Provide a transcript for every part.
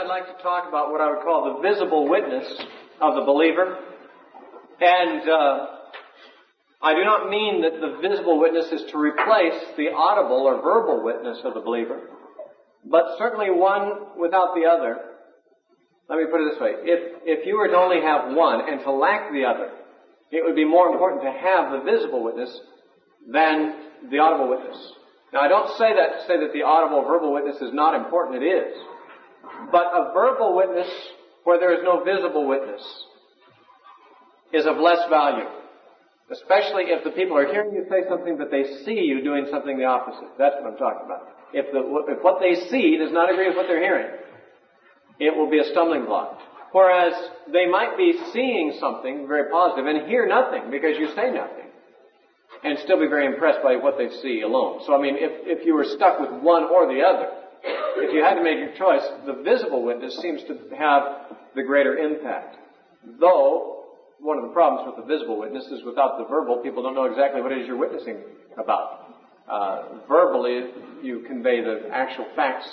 I'd like to talk about what I would call the visible witness of the believer. And I do not mean that the visible witness is to replace the audible or verbal witness of the believer, but certainly one without the other. Let me put it this way. If you were to only have one and to lack the other, it would be more important to have the visible witness than the audible witness. Now, I don't say that to say that the audible verbal witness is not important. It is. But a verbal witness where there is no visible witness is of less value, especially if the people are hearing you say something but they see you doing something the opposite. That's what I'm talking about. If what they see does not agree with what they're hearing, it will be a stumbling block. Whereas they might be seeing something very positive and hear nothing because you say nothing, and still be very impressed by what they see alone. So, I mean, if you were stuck with one or the other, if you had to make your choice, the visible witness seems to have the greater impact. Though, one of the problems with the visible witness is without the verbal, people don't know exactly what it is you're witnessing about. Verbally, you convey the actual facts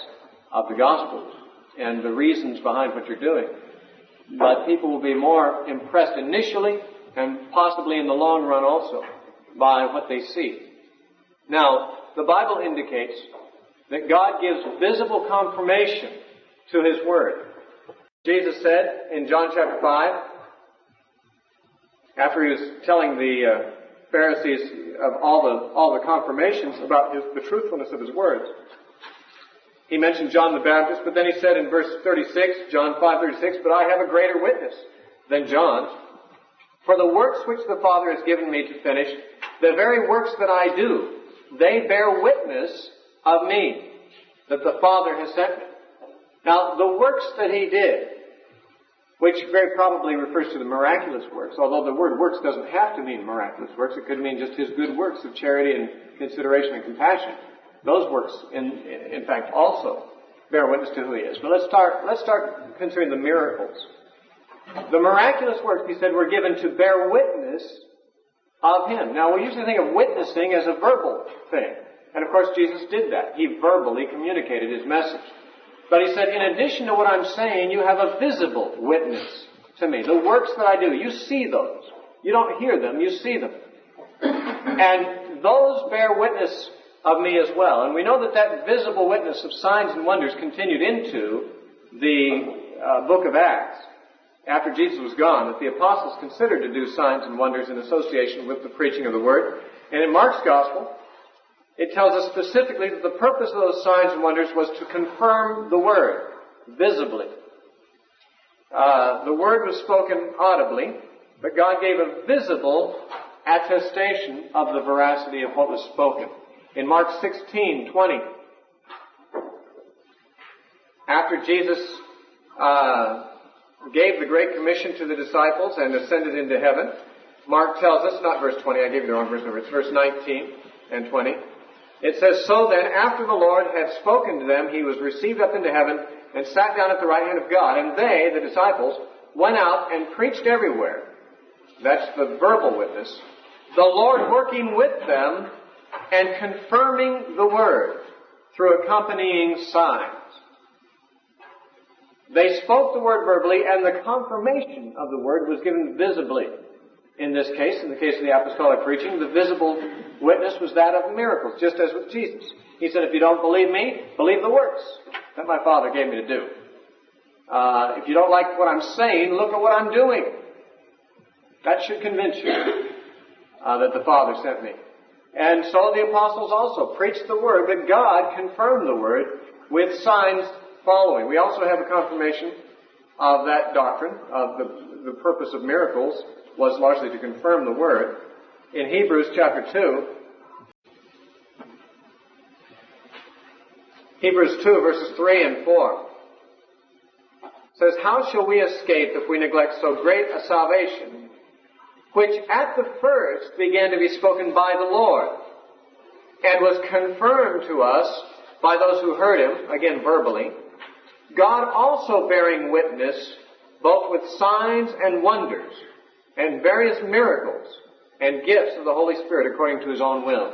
of the gospel and the reasons behind what you're doing. But people will be more impressed initially and possibly in the long run also by what they see. Now, the Bible indicates that God gives visible confirmation to His Word. Jesus said in John chapter 5, after He was telling the Pharisees of all the confirmations about the truthfulness of His words, He mentioned John the Baptist, but then He said in verse 36, John 5:36, "But I have a greater witness than John, for the works which the Father has given me to finish, the very works that I do, they bear witness of me, that the Father has sent me." Now, the works that He did, which very probably refers to the miraculous works, although the word works doesn't have to mean miraculous works, it could mean just His good works of charity and consideration and compassion. Those works, in fact, also bear witness to who He is. But let's start considering the miracles. The miraculous works, He said, were given to bear witness of Him. Now, we usually think of witnessing as a verbal thing. And, of course, Jesus did that. He verbally communicated His message. But He said, in addition to what I'm saying, you have a visible witness to me. The works that I do, you see those. You don't hear them, you see them. And those bear witness of me as well. And we know that visible witness of signs and wonders continued into the book of Acts after Jesus was gone, that the apostles considered to do signs and wonders in association with the preaching of the Word. And in Mark's Gospel, it tells us specifically that the purpose of those signs and wonders was to confirm the Word visibly. The Word was spoken audibly, but God gave a visible attestation of the veracity of what was spoken. In Mark 16:20, after Jesus gave the Great Commission to the disciples and ascended into heaven, Mark tells us, not verse 20, I gave you the wrong verse number, it's verse 19 and 20. It says, "So then, after the Lord had spoken to them, He was received up into heaven and sat down at the right hand of God. And they, the disciples, went out and preached everywhere." That's the verbal witness. "The Lord working with them and confirming the word through accompanying signs." They spoke the word verbally, and the confirmation of the word was given visibly. In this case, in the case of the apostolic preaching, the visible witness was that of miracles, just as with Jesus. He said, if you don't believe me, believe the works that my Father gave me to do. If you don't like what I'm saying, look at what I'm doing. That should convince you that the Father sent me. And so the apostles also preached the word, but God confirmed the word with signs following. We also have a confirmation of that doctrine, of the purpose of miracles was largely to confirm the word. In Hebrews chapter 2, Hebrews 2 verses 3 and 4 says, "How shall we escape if we neglect so great a salvation, which at the first began to be spoken by the Lord, and was confirmed to us by those who heard Him," again verbally, "God also bearing witness both with signs and wonders, and various miracles, and gifts of the Holy Spirit according to His own will."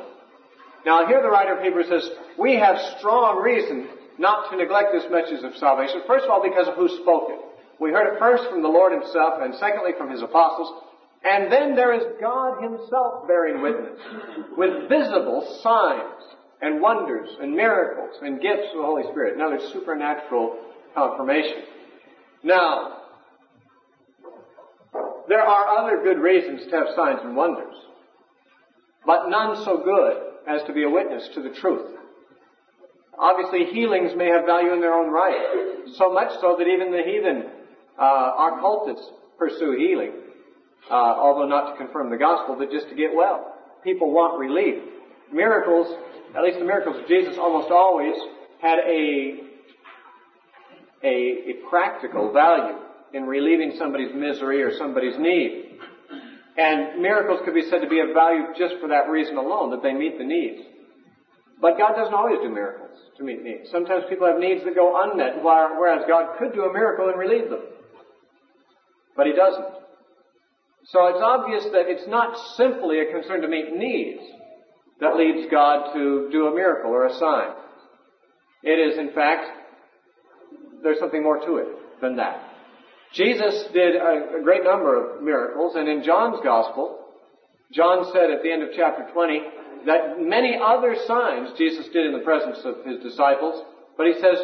Now here the writer of Hebrews says, we have strong reason not to neglect this message of salvation. First of all, because of who spoke it. We heard it first from the Lord Himself, and secondly from His apostles. And then there is God Himself bearing witness with visible signs and wonders and miracles and gifts of the Holy Spirit. Another supernatural confirmation. Now, there are other good reasons to have signs and wonders, but none so good as to be a witness to the truth. Obviously, healings may have value in their own right, so much so that even the heathen occultists pursue healing, although not to confirm the gospel, but just to get well. People want relief. Miracles, at least the miracles of Jesus, almost always had a practical value in relieving somebody's misery or somebody's need. And miracles could be said to be of value just for that reason alone, that they meet the needs. But God doesn't always do miracles to meet needs. Sometimes people have needs that go unmet, whereas God could do a miracle and relieve them. But He doesn't. So it's obvious that it's not simply a concern to meet needs that leads God to do a miracle or a sign. It is, in fact, there's something more to it than that. Jesus did a great number of miracles, and in John's Gospel, John said at the end of chapter 20 that many other signs Jesus did in the presence of His disciples, but He says,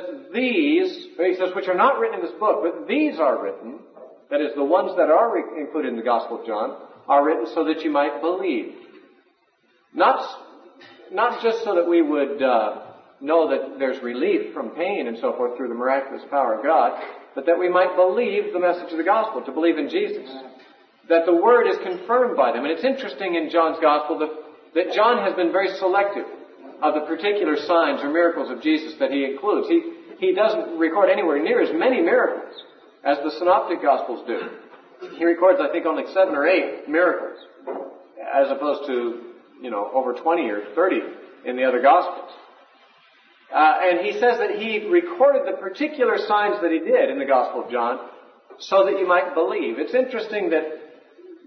which are not written in this book, but these are written, that is, the ones that are included in the Gospel of John, are written so that you might believe. Not just so that we would know that there's relief from pain and so forth through the miraculous power of God, but that we might believe the message of the gospel, to believe in Jesus. That the word is confirmed by them. And it's interesting in John's gospel that John has been very selective of the particular signs or miracles of Jesus that he includes. He doesn't record anywhere near as many miracles as the synoptic gospels do. He records, I think, only 7 or 8 miracles, as opposed to, over 20 or 30 in the other gospels. And he says that he recorded the particular signs that he did in the Gospel of John so that you might believe. It's interesting that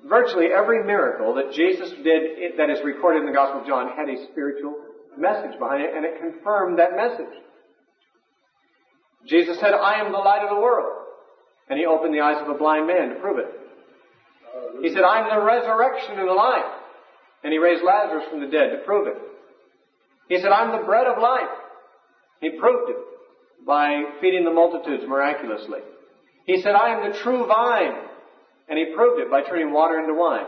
virtually every miracle that Jesus did that is recorded in the Gospel of John had a spiritual message behind it, and it confirmed that message. Jesus said, "I am the light of the world." And He opened the eyes of a blind man to prove it. He said, "I am the resurrection and the life." And He raised Lazarus from the dead to prove it. He said, "I'm the bread of life." He proved it by feeding the multitudes miraculously. He said, "I am the true vine." And He proved it by turning water into wine,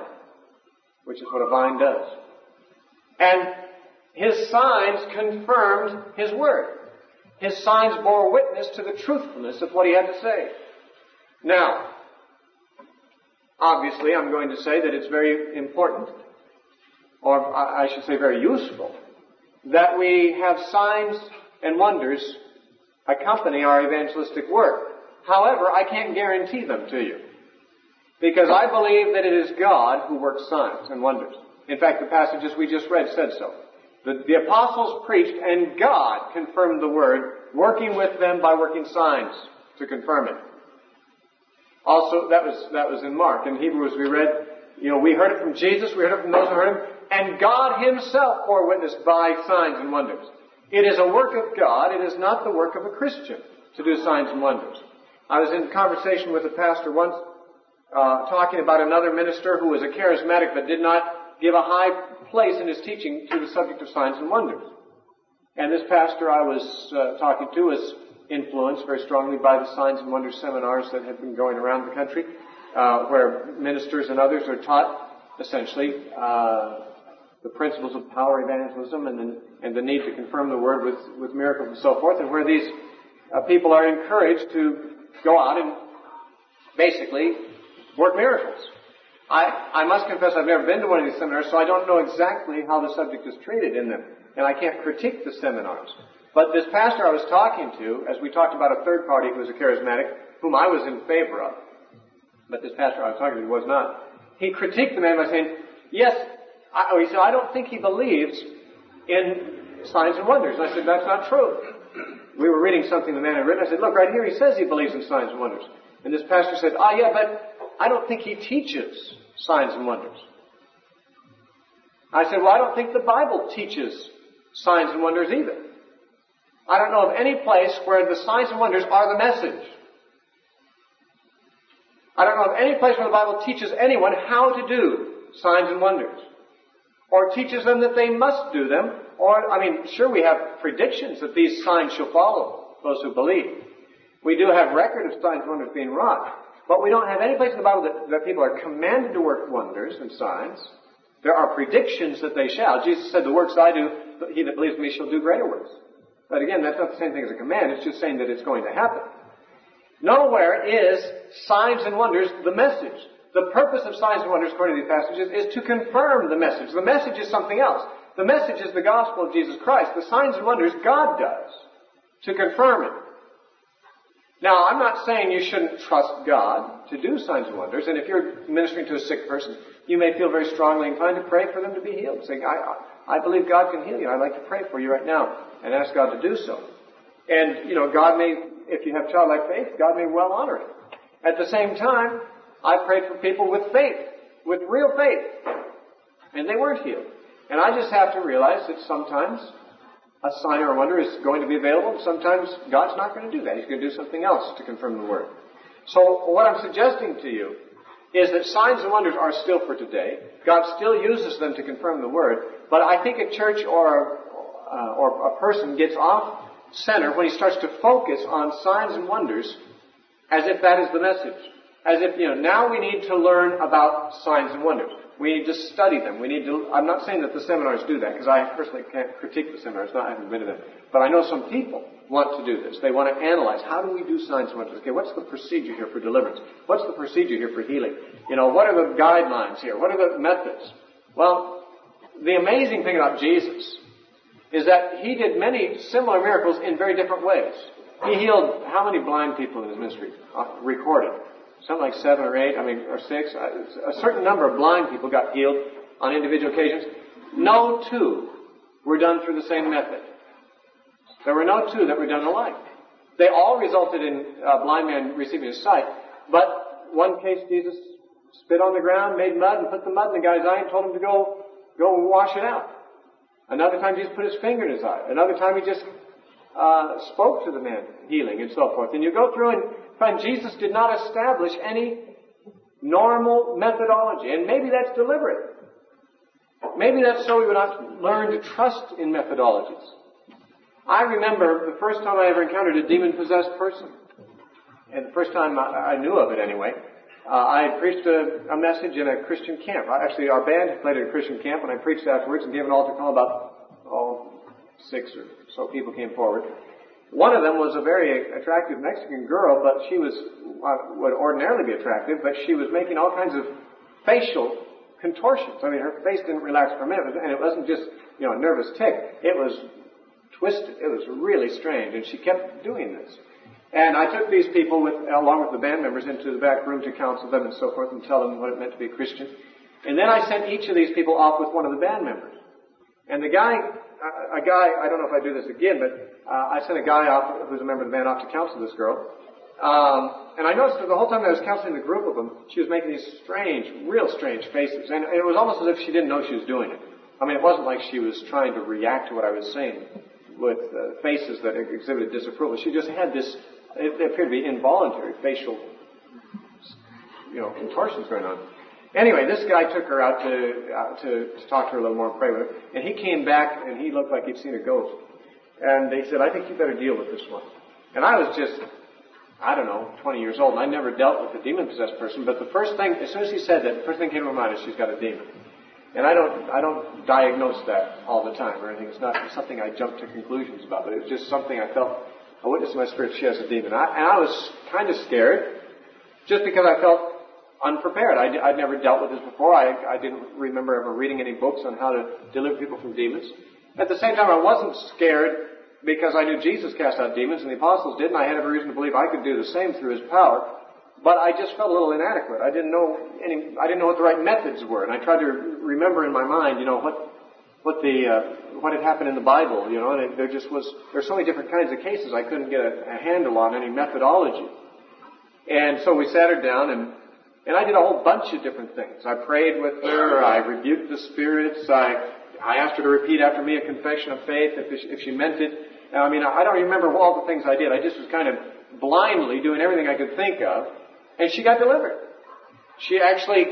which is what a vine does. And His signs confirmed His word. His signs bore witness to the truthfulness of what He had to say. Now, obviously, I'm going to say that it's very important, or I should say very useful, that we have signs and wonders accompany our evangelistic work. However, I can't guarantee them to you, because I believe that it is God who works signs and wonders. In fact, the passages we just read said so. The apostles preached, and God confirmed the word, working with them by working signs to confirm it. Also, that was in Mark. In Hebrews we read, we heard it from Jesus, we heard it from those who heard Him, and God Himself bore witness by signs and wonders. It is a work of God. It is not the work of a Christian to do signs and wonders. I was in conversation with a pastor once, talking about another minister who was a charismatic but did not give a high place in his teaching to the subject of signs and wonders. And this pastor I was talking to was influenced very strongly by the signs and wonders seminars that have been going around the country, where ministers and others are taught essentially the principles of power evangelism and the need to confirm the word with miracles and so forth, and where these people are encouraged to go out and basically work miracles. I must confess I've never been to one of these seminars, so I don't know exactly how the subject is treated in them, and I can't critique the seminars. But this pastor I was talking to, as we talked about a third party who was a charismatic, whom I was in favor of, but this pastor I was talking to was not, he critiqued the man by saying, he said, "I don't think he believes in signs and wonders." And I said, "That's not true." We were reading something the man had written. I said, "Look, right here he says he believes in signs and wonders." And this pastor said, "Yeah, but I don't think he teaches signs and wonders." I said, "Well, I don't think the Bible teaches signs and wonders either." I don't know of any place where the signs and wonders are the message. I don't know of any place where the Bible teaches anyone how to do signs and wonders, or teaches them that they must do them, or, sure, we have predictions that these signs shall follow those who believe. We do have record of signs and wonders being wrought, but we don't have any place in the Bible that people are commanded to work wonders and signs. There are predictions that they shall. Jesus said, the works I do, he that believes in me shall do greater works. But again, that's not the same thing as a command. It's just saying that it's going to happen. Nowhere is signs and wonders the message. The purpose of signs and wonders, according to these passages, is to confirm the message. The message is something else. The message is the gospel of Jesus Christ. The signs and wonders God does to confirm it. Now, I'm not saying you shouldn't trust God to do signs and wonders. And if you're ministering to a sick person, you may feel very strongly inclined to pray for them to be healed. Saying, I believe God can heal you. I'd like to pray for you right now and ask God to do so. And, God may, if you have childlike faith, God may well honor it. At the same time, I prayed for people with faith, with real faith, and they weren't healed. And I just have to realize that sometimes a sign or a wonder is going to be available, and sometimes God's not going to do that. He's going to do something else to confirm the Word. So what I'm suggesting to you is that signs and wonders are still for today. God still uses them to confirm the Word, but I think a church or a person gets off center when he starts to focus on signs and wonders as if that is the message. As if, now we need to learn about signs and wonders. We need to study them. I'm not saying that the seminars do that, because I personally can't critique the seminars. I haven't been to them. But I know some people want to do this. They want to analyze, how do we do signs and wonders? Okay, what's the procedure here for deliverance? What's the procedure here for healing? What are the guidelines here? What are the methods? Well, the amazing thing about Jesus is that he did many similar miracles in very different ways. He healed how many blind people in his ministry? Recorded. Something like 7 or 8, or 6. A certain number of blind people got healed on individual occasions. No 2 were done through the same method. There were no 2 that were done alike. They all resulted in a blind man receiving his sight. But one case, Jesus spit on the ground, made mud, and put the mud in the guy's eye and told him to go wash it out. Another time, Jesus put his finger in his eye. Another time, he just spoke to the man, healing and so forth. And you go through and find Jesus did not establish any normal methodology. And maybe that's deliberate. Maybe that's so we would not learn to trust in methodologies. I remember the first time I ever encountered a demon-possessed person. And the first time I knew of it anyway, I had preached a message in a Christian camp. Actually, our band had played at a Christian camp, and I preached afterwards and gave an altar call. About 6 or so people came forward. One of them was a very attractive Mexican girl, but she would ordinarily be attractive, but she was making all kinds of facial contortions. Her face didn't relax for a minute, and it wasn't just, a nervous tick. It was twisted. It was really strange, and she kept doing this. And I took these people, along with the band members, into the back room to counsel them and so forth and tell them what it meant to be a Christian. And then I sent each of these people off with one of the band members. And a guy, I don't know if I do this again, but I sent a guy off, who's a member of the band, off to counsel this girl. And I noticed that the whole time I was counseling the group of them, she was making these real strange faces. And it was almost as if she didn't know she was doing it. It wasn't like she was trying to react to what I was saying with faces that exhibited disapproval. She just had this, it appeared to be involuntary facial, contortions going on. Anyway, this guy took her out to talk to her a little more and pray with her. And he came back, and he looked like he'd seen a ghost. And they said, I think you better deal with this one. And I was just, 20 years old, and I never dealt with a demon-possessed person. But the first thing, as soon as he said that, the first thing came to my mind is she's got a demon. And I don't diagnose that all the time or anything. It's not something I jump to conclusions about, but it was just something I felt, I witnessed in my spirit, she has a demon. And I was kind of scared, just because I felt unprepared. I'd never dealt with this before. I didn't remember ever reading any books on how to deliver people from demons. At the same time, I wasn't scared because I knew Jesus cast out demons and the apostles did, and I had every reason to believe I could do the same through his power. But I just felt a little inadequate. I didn't know what the right methods were, and I tried to remember in my mind, what had happened in the Bible, and there's so many different kinds of cases I couldn't get a handle on any methodology. And so we sat her down, and I did a whole bunch of different things. I prayed with her. I rebuked the spirits. I asked her to repeat after me a confession of faith if she meant it. I mean, I don't remember all the things I did. I just was kind of blindly doing everything I could think of. And she got delivered. She actually,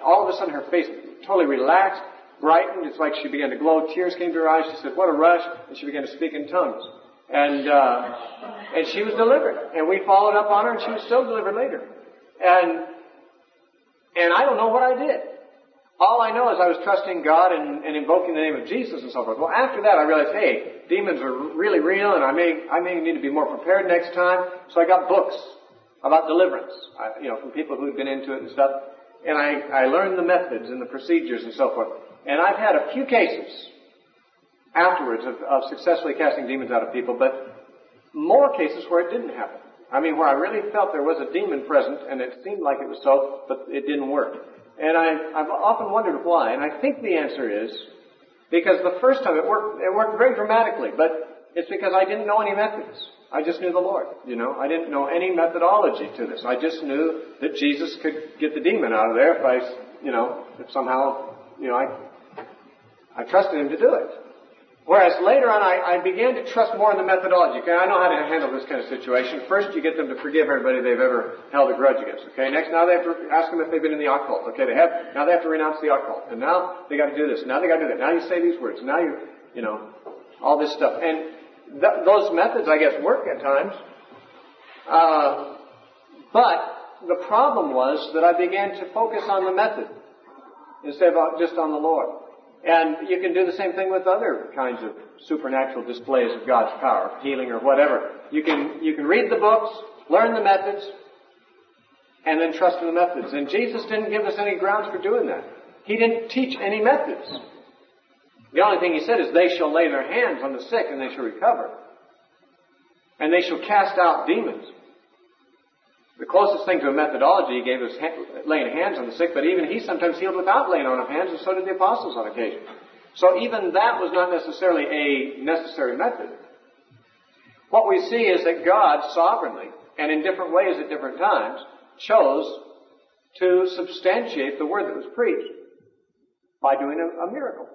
all of a sudden her face totally relaxed, brightened. It's like she began to glow. Tears came to her eyes. She said, "What a rush." And she began to speak in tongues. And she was delivered. And we followed up on her, and she was still delivered later. And I don't know what I did. All I know is I was trusting God and invoking the name of Jesus and so forth. Well, after that, I realized, hey, demons are really real, and I may need to be more prepared next time. So I got books about deliverance, from people who'd been into it and stuff. And I learned the methods and the procedures and so forth. And I've had a few cases afterwards of successfully casting demons out of people, but more cases where it didn't happen. I mean, where I really felt there was a demon present, and it seemed like it was so, but it didn't work. And I've often wondered why, and I think the answer is because the first time it worked very dramatically, but it's because I didn't know any methods. I just knew the Lord, I didn't know any methodology to this. I just knew that Jesus could get the demon out of there if somehow, I trusted Him to do it. Whereas later on, I began to trust more in the methodology. Okay, I know how to handle this kind of situation. First, you get them to forgive everybody they've ever held a grudge against. Okay, next, now they have to ask them if they've been in the occult. Okay, now they have to renounce the occult. And now they got to do this. Now they got to do that. Now you say these words. Now all this stuff. And those methods, I guess, work at times. But the problem was that I began to focus on the method instead of just on the Lord. And you can do the same thing with other kinds of supernatural displays of God's power, healing or whatever. You can read the books, learn the methods, and then trust in the methods. And Jesus didn't give us any grounds for doing that. He didn't teach any methods. The only thing He said is, they shall lay their hands on the sick and they shall recover. And they shall cast out demons. The closest thing to a methodology He gave us laying hands on the sick, but even He sometimes healed without laying on of hands, and so did the apostles on occasion. So even that was not necessarily a necessary method. What we see is that God sovereignly, and in different ways at different times, chose to substantiate the word that was preached by doing a miracle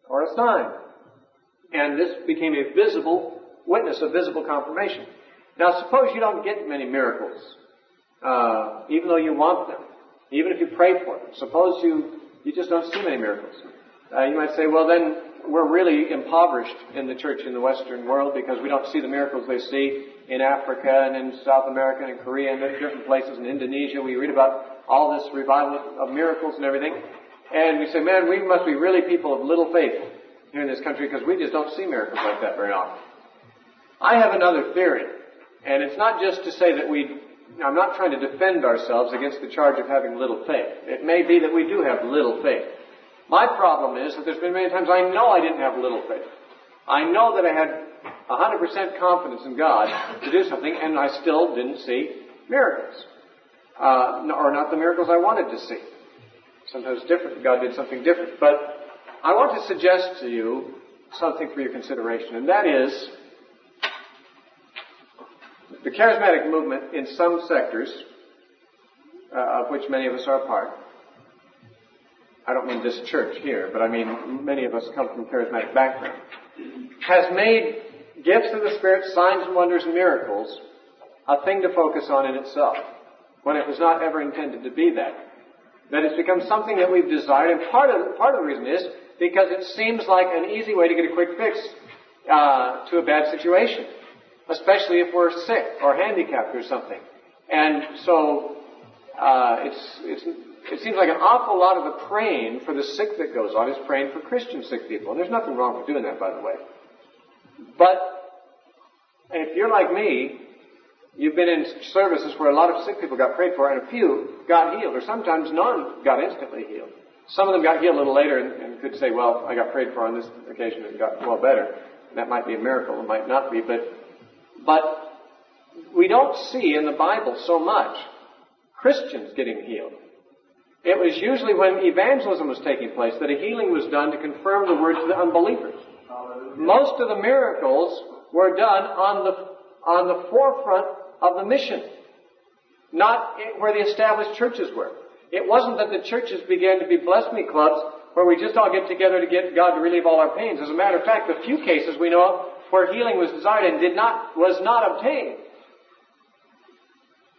or a sign. And this became a visible witness, a visible confirmation. Now suppose you don't get many miracles. Even though you want them, even if you pray for them. Suppose you just don't see many miracles. You might say, well, then we're really impoverished in the church in the Western world because we don't see the miracles they see in Africa and in South America and in Korea and different places in Indonesia. We read about all this revival of miracles and everything. And we say, man, we must be really people of little faith here in this country because we just don't see miracles like that very often. I have another theory. And it's not just to say that I'm not trying to defend ourselves against the charge of having little faith. It may be that we do have little faith. My problem is that there's been many times I know I didn't have little faith. I know that I had 100% confidence in God to do something, and I still didn't see miracles. Or not the miracles I wanted to see. Sometimes different. God did something different. But I want to suggest to you something for your consideration, and that is the charismatic movement in some sectors, of which many of us are a part. I don't mean this church here, but I mean many of us come from charismatic background, has made gifts of the Spirit, signs and wonders and miracles, a thing to focus on in itself, when it was not ever intended to be that. That it's become something that we've desired, and part of the reason is because it seems like an easy way to get a quick fix to a bad situation, especially if we're sick or handicapped or something. And so it seems like an awful lot of the praying for the sick that goes on is praying for Christian sick people. And there's nothing wrong with doing that, by the way. But if you're like me, you've been in services where a lot of sick people got prayed for and a few got healed, or sometimes none got instantly healed. Some of them got healed a little later and could say, well, I got prayed for on this occasion and got well better. That might be a miracle, it might not be, but we don't see in the Bible so much Christians getting healed. It was usually when evangelism was taking place that a healing was done to confirm the word to the unbelievers. Most of the miracles were done on the forefront of the mission, not where the established churches were. It wasn't that the churches began to be bless me clubs where we just all get together to get God to relieve all our pains. As a matter of fact, the few cases we know of where healing was desired and was not obtained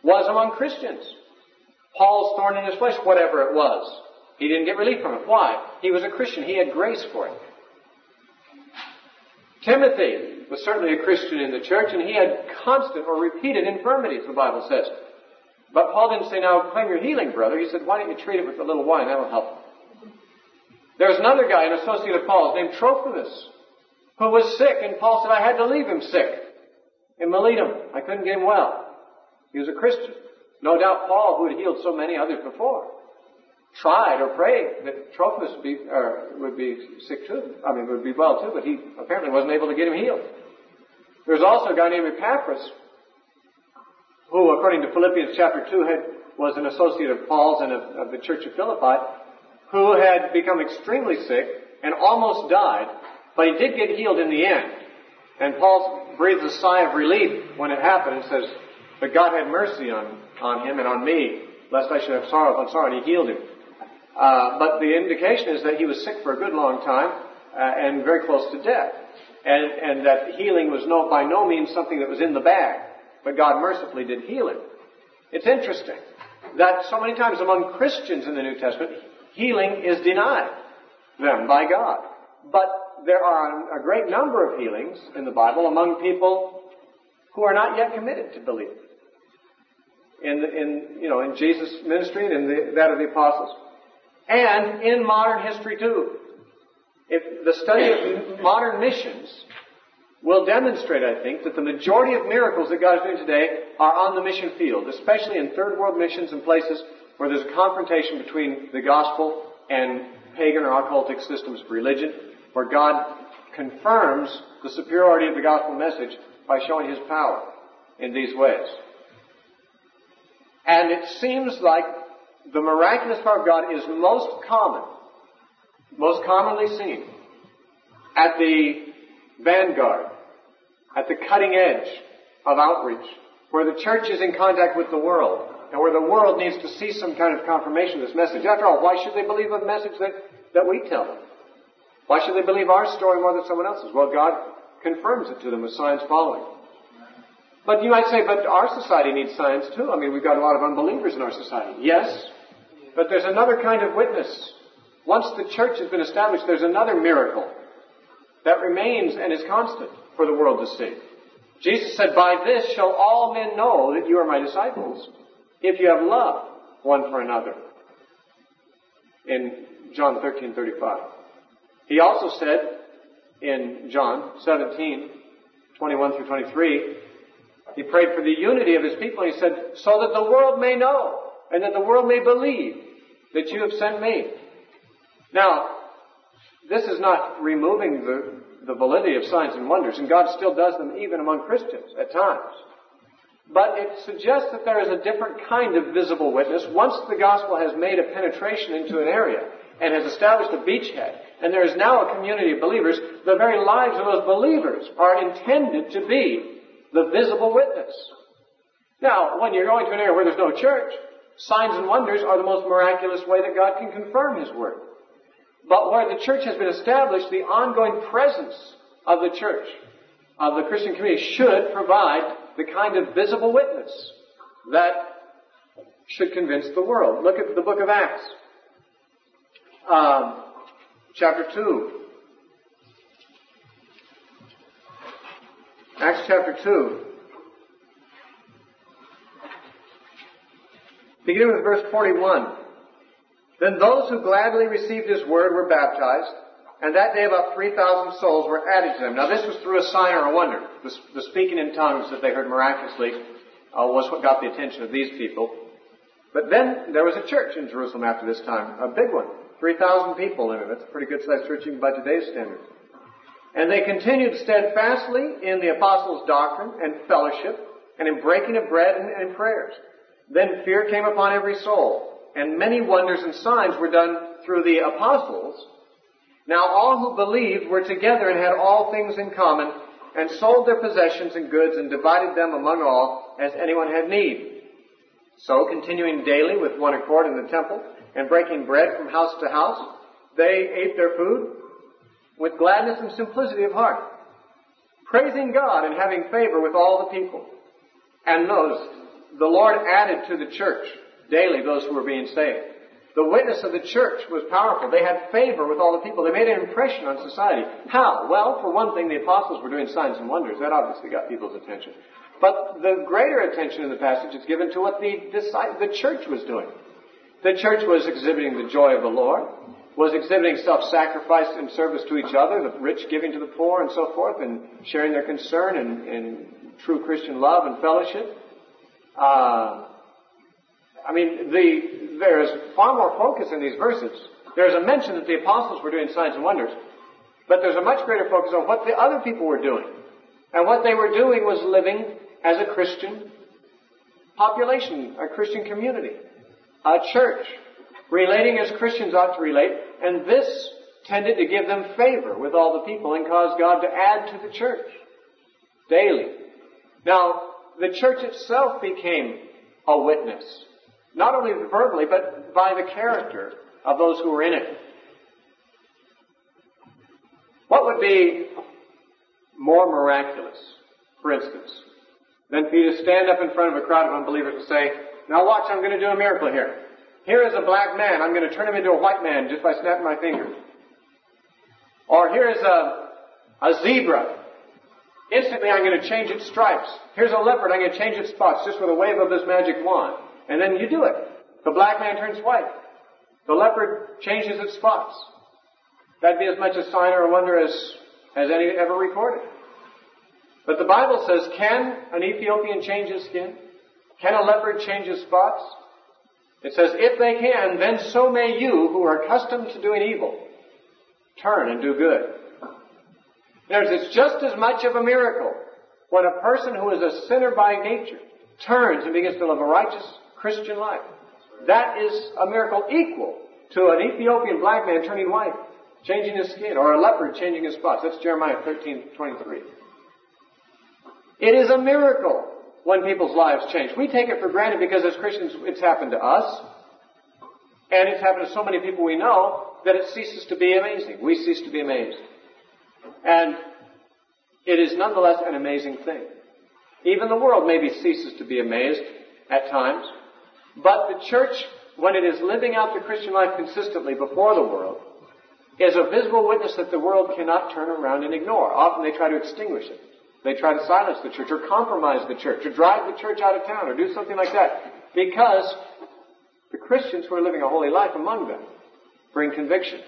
was among Christians. Paul's thorn in his flesh, whatever it was, he didn't get relief from it. Why? He was a Christian. He had grace for it. Timothy was certainly a Christian in the church, and he had constant or repeated infirmities, the Bible says. But Paul didn't say, now claim your healing, brother. He said, why don't you treat it with a little wine? That'll help. There was another guy, an associate of Paul's, named Trophimus, who was sick, and Paul said, I had to leave him sick in Miletum. I couldn't get him well. He was a Christian. No doubt Paul, who had healed so many others before, tried or prayed that Trophimus would be sick too. Would be well too, but he apparently wasn't able to get him healed. There's also a guy named Epaphras, who, according to Philippians chapter 2, was an associate of Paul's and of the church of Philippi, who had become extremely sick and almost died, but he did get healed in the end. And Paul breathes a sigh of relief when it happened and says, but God had mercy on him and on me, lest I should have sorrow upon sorrow, and he healed him. But the indication is that he was sick for a good long time and very close to death. And that healing was by no means something that was in the bag, but God mercifully did heal him. It's interesting that so many times among Christians in the New Testament, healing is denied them by God. But there are a great number of healings in the Bible among people who are not yet committed to believe in Jesus' ministry and in that of the apostles. And in modern history too. If the study of modern missions will demonstrate, I think, that the majority of miracles that God is doing today are on the mission field, especially in third world missions and places where there's a confrontation between the gospel and pagan or occultic systems of religion, where God confirms the superiority of the gospel message by showing His power in these ways. And it seems like the miraculous power of God is most commonly seen at the vanguard, at the cutting edge of outreach, where the church is in contact with the world, and where the world needs to see some kind of confirmation of this message. After all, why should they believe a message that we tell them? Why should they believe our story more than someone else's? Well, God confirms it to them with signs following. But you might say, but our society needs signs too. We've got a lot of unbelievers in our society. Yes, but there's another kind of witness. Once the church has been established, there's another miracle that remains and is constant for the world to see. Jesus said, by this shall all men know that you are my disciples, if you have love one for another. In John 13:35. He also said in John 17:21 through 23, he prayed for the unity of his people. He said, so that the world may know and that the world may believe that you have sent me. Now, this is not removing the validity of signs and wonders, and God still does them even among Christians at times. But it suggests that there is a different kind of visible witness once the gospel has made a penetration into an area and has established a beachhead, and there is now a community of believers. The very lives of those believers are intended to be the visible witness. Now, when you're going to an area where there's no church, signs and wonders are the most miraculous way that God can confirm His word. But where the church has been established, the ongoing presence of the church, of the Christian community, should provide the kind of visible witness that should convince the world. Look at the book of Acts, chapter 2. Acts chapter 2. Beginning with verse 41. Then those who gladly received His word were baptized, and that day about 3,000 souls were added to them. Now this was through a sign or a wonder. The speaking in tongues that they heard miraculously was what got the attention of these people. But then there was a church in Jerusalem after this time, a big one. 3,000 people in it. That's a pretty good-sized church even by today's standards. And they continued steadfastly in the apostles' doctrine and fellowship, and in breaking of bread and in prayers. Then fear came upon every soul, and many wonders and signs were done through the apostles. Now all who believed were together and had all things in common, and sold their possessions and goods, and divided them among all, as anyone had need. So, continuing daily with one accord in the temple, and breaking bread from house to house, they ate their food with gladness and simplicity of heart, praising God and having favor with all the people. And notice, the Lord added to the church daily those who were being saved. The witness of the church was powerful. They had favor with all the people. They made an impression on society. How? Well, for one thing, the apostles were doing signs and wonders. That obviously got people's attention. But the greater attention in the passage is given to what the church was doing. The church was exhibiting the joy of the Lord, was exhibiting self-sacrifice in service to each other, the rich giving to the poor and so forth, and sharing their concern in true Christian love and fellowship. There is far more focus in these verses. There's a mention that the apostles were doing signs and wonders, but there's a much greater focus on what the other people were doing. And what they were doing was living as a Christian population, a Christian community, a church, relating as Christians ought to relate, and this tended to give them favor with all the people and cause God to add to the church daily. Now, the church itself became a witness, not only verbally, but by the character of those who were in it. What would be more miraculous, for instance, than for you to stand up in front of a crowd of unbelievers and say, now watch, I'm going to do a miracle here. Here is a black man. I'm going to turn him into a white man just by snapping my fingers. Or here is a zebra. Instantly I'm going to change its stripes. Here's a leopard. I'm going to change its spots just with a wave of this magic wand. And then you do it. The black man turns white. The leopard changes its spots. That'd be as much a sign or a wonder as any ever recorded. But the Bible says, can an Ethiopian change his skin? Can a leopard change his spots? It says, if they can, then so may you, who are accustomed to doing evil, turn and do good. It's just as much of a miracle when a person who is a sinner by nature turns and begins to live a righteous Christian life. That is a miracle equal to an Ethiopian black man turning white, changing his skin, or a leopard changing his spots. That's Jeremiah 13:23. It is a miracle when people's lives change. We take it for granted because as Christians it's happened to us, and it's happened to so many people we know, that it ceases to be amazing. We cease to be amazed. And it is nonetheless an amazing thing. Even the world maybe ceases to be amazed at times, but the church, when it is living out the Christian life consistently before the world, is a visible witness that the world cannot turn around and ignore. Often they try to extinguish it. They try to silence the church or compromise the church or drive the church out of town or do something like that, because the Christians who are living a holy life among them bring conviction.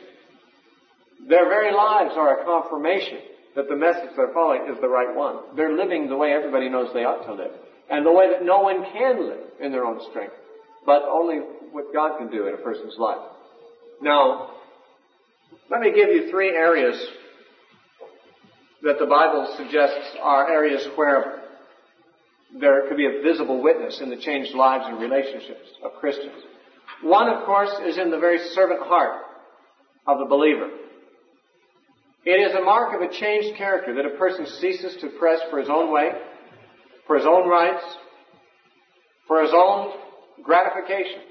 Their very lives are a confirmation that the message they're following is the right one. They're living the way everybody knows they ought to live, and the way that no one can live in their own strength, but only what God can do in a person's life. Now, let me give you 3 areas that the Bible suggests are areas where there could be a visible witness in the changed lives and relationships of Christians. One, of course, is in the very servant heart of the believer. It is a mark of a changed character that a person ceases to press for his own way, for his own rights, for his own gratification,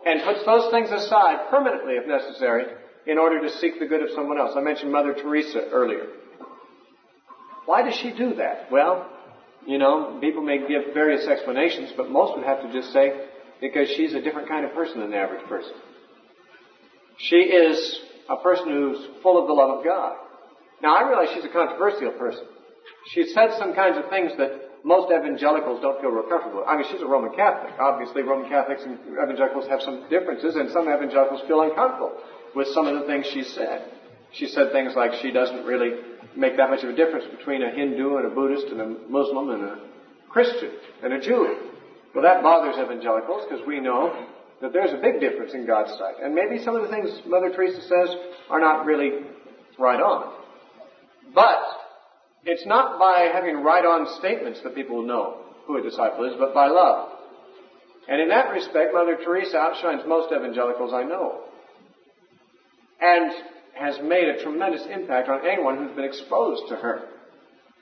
and puts those things aside permanently if necessary in order to seek the good of someone else. I mentioned Mother Teresa earlier. Why does she do that? Well, people may give various explanations, but most would have to just say, because she's a different kind of person than the average person. She is a person who's full of the love of God. Now, I realize she's a controversial person. She said some kinds of things that most evangelicals don't feel real comfortable with. I mean, she's a Roman Catholic. Obviously, Roman Catholics and evangelicals have some differences, and some evangelicals feel uncomfortable with some of the things she said. She said things like she doesn't really make that much of a difference between a Hindu and a Buddhist and a Muslim and a Christian and a Jew. Well, that bothers evangelicals because we know that there's a big difference in God's sight. And maybe some of the things Mother Teresa says are not really right on. But it's not by having right-on statements that people will know who a disciple is, but by love. And in that respect, Mother Teresa outshines most evangelicals I know, and has made a tremendous impact on anyone who's been exposed to her.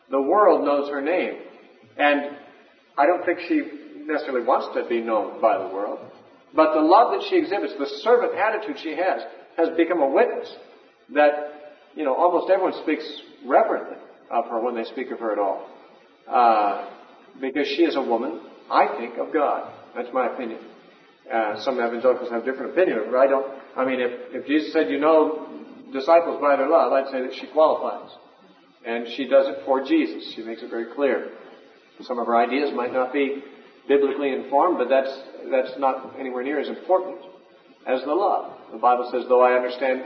The world knows her name, and I don't think she necessarily wants to be known by the world, but the love that she exhibits, the servant attitude she has become a witness that, almost everyone speaks reverently of her when they speak of her at all. Because she is a woman, I think, of God. That's my opinion. Some evangelicals have different opinion of her. If Jesus said, you know disciples by their love, I'd say that she qualifies. And she does it for Jesus. She makes it very clear. Some of her ideas might not be biblically informed, but that's not anywhere near as important as the love. The Bible says, though I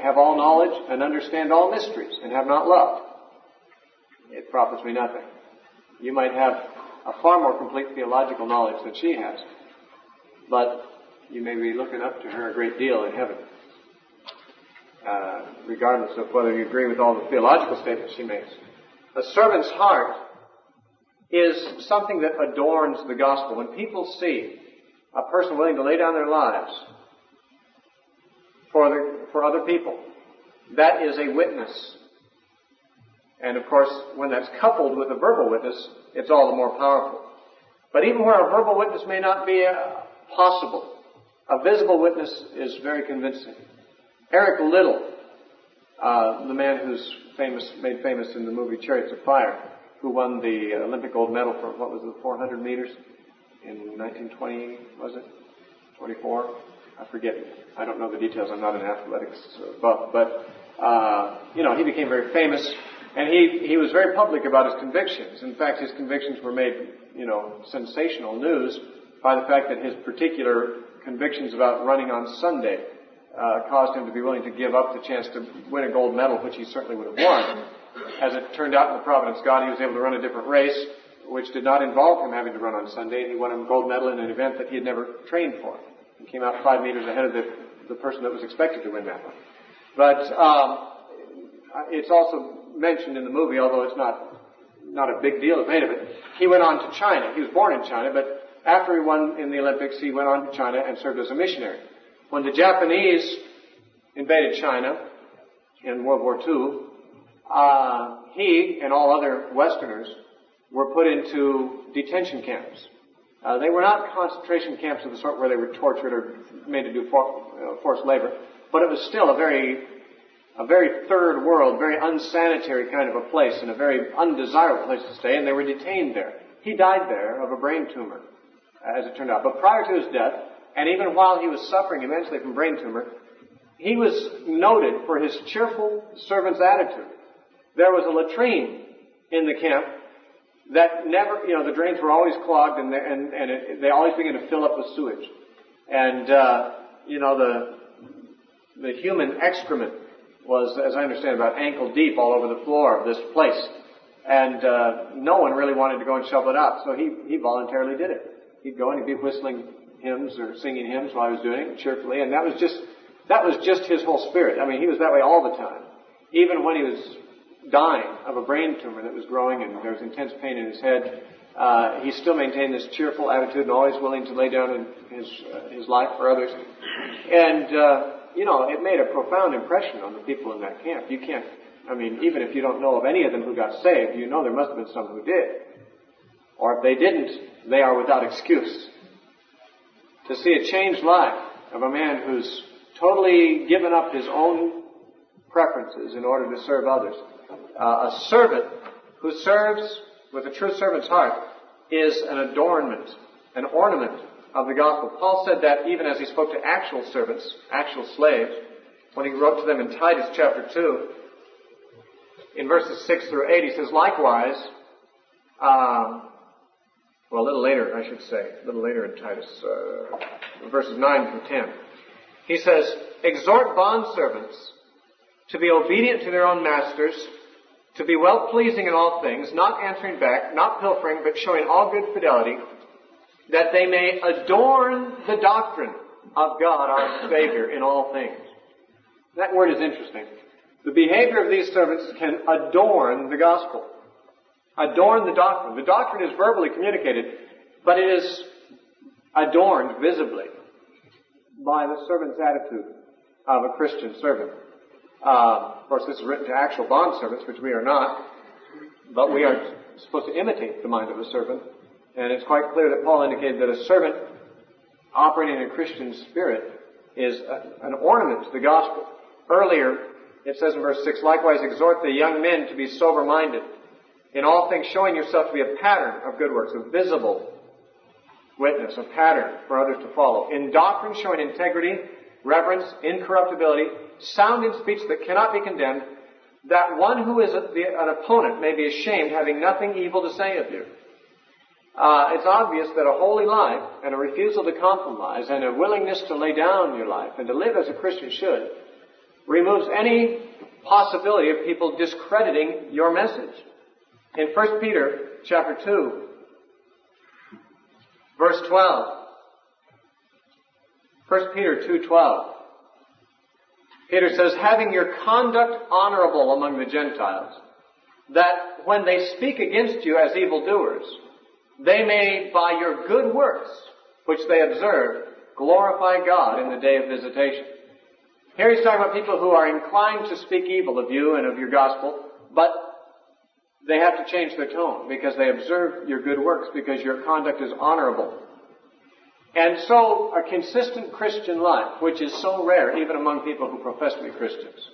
have all knowledge and understand all mysteries and have not love, it profits me nothing. You might have a far more complete theological knowledge than she has, but you may be looking up to her a great deal in heaven, regardless of whether you agree with all the theological statements she makes. A servant's heart is something that adorns the gospel. When people see a person willing to lay down their lives for other people, that is a witness. And of course, when that's coupled with a verbal witness, it's all the more powerful. But even where a verbal witness may not be possible, a visible witness is very convincing. Eric Liddell, the man who's made famous in the movie Chariots of Fire, who won the Olympic gold medal for, 400 meters in 1920, was it? 24? I forget. I don't know the details. I'm not an athletics buff. But, he became very famous. And he was very public about his convictions. In fact, his convictions were made, sensational news by the fact that his particular convictions about running on Sunday caused him to be willing to give up the chance to win a gold medal, which he certainly would have won. As it turned out, in the providence of God, he was able to run a different race, which did not involve him having to run on Sunday, and he won a gold medal in an event that he had never trained for. He came out 5 meters ahead of the person that was expected to win that one. But it's also mentioned in the movie, although it's not a big deal made of it. He went on to China. He was born in China, but after he won in the Olympics, he went on to China and served as a missionary. When the Japanese invaded China in World War II, he and all other Westerners were put into detention camps. They were not concentration camps of the sort where they were tortured or made to do forced labor, but it was still a very third world, very unsanitary kind of a place and a very undesirable place to stay, and they were detained there. He died there of a brain tumor, as it turned out. But prior to his death, and even while he was suffering immensely from brain tumor, he was noted for his cheerful servant's attitude. There was a latrine in the camp that never, the drains were always clogged and they always began to fill up with sewage. And, the human excrement was, as I understand, about ankle deep all over the floor of this place. And no one really wanted to go and shovel it out, so he voluntarily did it. He'd go and he'd be whistling hymns or singing hymns while he was doing it cheerfully, and that was just his whole spirit. I mean, he was that way all the time. Even when he was dying of a brain tumor that was growing and there was intense pain in his head, he still maintained this cheerful attitude and always willing to lay down his life for others. And it made a profound impression on the people in that camp. Even if you don't know of any of them who got saved, there must have been some who did. Or if they didn't, they are without excuse. To see a changed life of a man who's totally given up his own preferences in order to serve others. A servant who serves with a true servant's heart is an adornment, an ornament of the gospel. Paul said that even as he spoke to actual servants, actual slaves, when he wrote to them in Titus chapter 2, in verses 6 through 8, he says, likewise, a little later in Titus, verses 9 through 10, he says, exhort bondservants to be obedient to their own masters, to be well-pleasing in all things, not answering back, not pilfering, but showing all good fidelity, that they may adorn the doctrine of God our Savior in all things. That word is interesting. The behavior of these servants can adorn the gospel. Adorn the doctrine. The doctrine is verbally communicated, but it is adorned visibly by the servant's attitude of a Christian servant. Of course, this is written to actual bondservants, which we are not, but we are supposed to imitate the mind of a servant. And it's quite clear that Paul indicated that a servant operating in a Christian spirit is an ornament to the gospel. Earlier, it says in verse 6, likewise exhort the young men to be sober-minded, In all things showing yourself to be a pattern of good works, a visible witness, a pattern for others to follow. In doctrine showing integrity, reverence, incorruptibility, sound in speech that cannot be condemned, that one who is an opponent may be ashamed, having nothing evil to say of you. It's obvious that a holy life and a refusal to compromise and a willingness to lay down your life and to live as a Christian should removes any possibility of people discrediting your message. In 1 Peter chapter 2, verse 12, 1 Peter 2:12, Peter says, having your conduct honorable among the Gentiles, that when they speak against you as evildoers, they may, by your good works, which they observe, glorify God in the day of visitation. Here he's talking about people who are inclined to speak evil of you and of your gospel, but they have to change their tone because they observe your good works, because your conduct is honorable. And so a consistent Christian life, which is so rare even among people who profess to be Christians,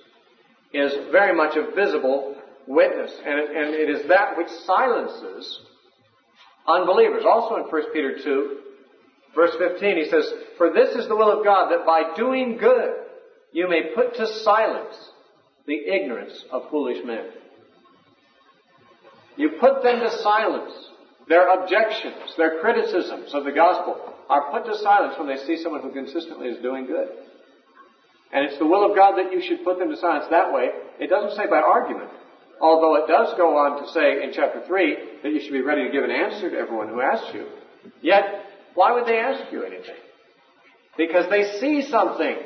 is very much a visible witness. And it is that which silences unbelievers. Also in 1 Peter 2, verse 15, he says, for this is the will of God, that by doing good you may put to silence the ignorance of foolish men. You put them to silence. Their objections, their criticisms of the gospel are put to silence when they see someone who consistently is doing good. And it's the will of God that you should put them to silence that way. It doesn't say by argument. Although it does go on to say in chapter 3 that you should be ready to give an answer to everyone who asks you. Yet, why would they ask you anything? Because they see something.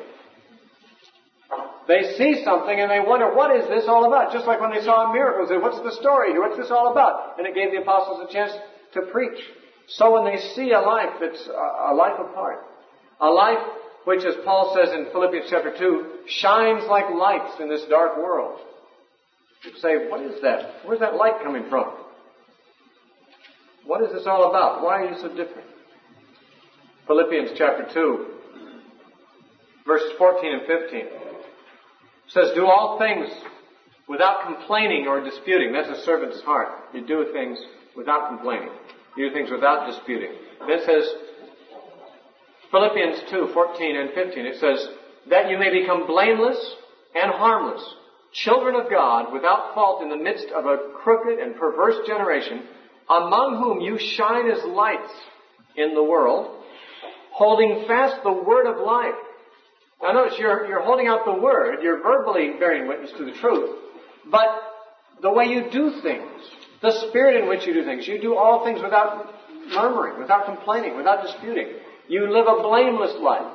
They see something and they wonder, what is this all about? Just like when they saw a miracle, they said, what's the story here? What's this all about? And it gave the apostles a chance to preach. So when they see a life that's a life apart, a life which, as Paul says in Philippians chapter 2, shines like lights in this dark world, you say, what is that? Where's that light coming from? What is this all about? Why are you so different? Philippians chapter 2, verses 14 and 15. Says, do all things without complaining or disputing. That's a servant's heart. You do things without complaining. You do things without disputing. This says, Philippians 2, 14 and 15, it says, that you may become blameless and harmless, children of God, without fault in the midst of a crooked and perverse generation, among whom you shine as lights in the world, holding fast the word of life. Now notice, you're holding out the word, you're verbally bearing witness to the truth, but the way you do things, the spirit in which you do things, you do all things without murmuring, without complaining, without disputing. You live a blameless life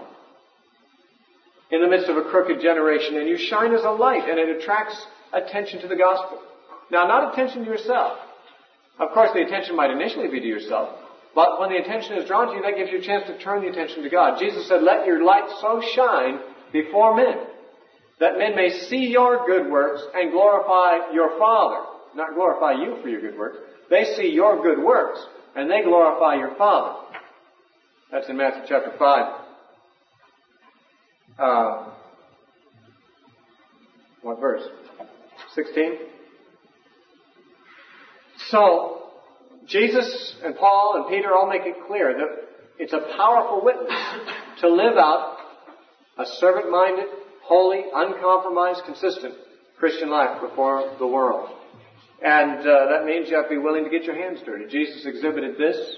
in the midst of a crooked generation, and you shine as a light, and it attracts attention to the gospel. Now, not attention to yourself. Of course, the attention might initially be to yourself, but when the attention is drawn to you, that gives you a chance to turn the attention to God. Jesus said, let your light so shine before men, that men may see your good works and glorify your Father. Not glorify you for your good works. They see your good works, and they glorify your Father. That's in Matthew chapter 5. What verse? 16? So, Jesus and Paul and Peter all make it clear that it's a powerful witness to live out a servant-minded, holy, uncompromised, consistent Christian life before the world. And that means you have to be willing to get your hands dirty. Jesus exhibited this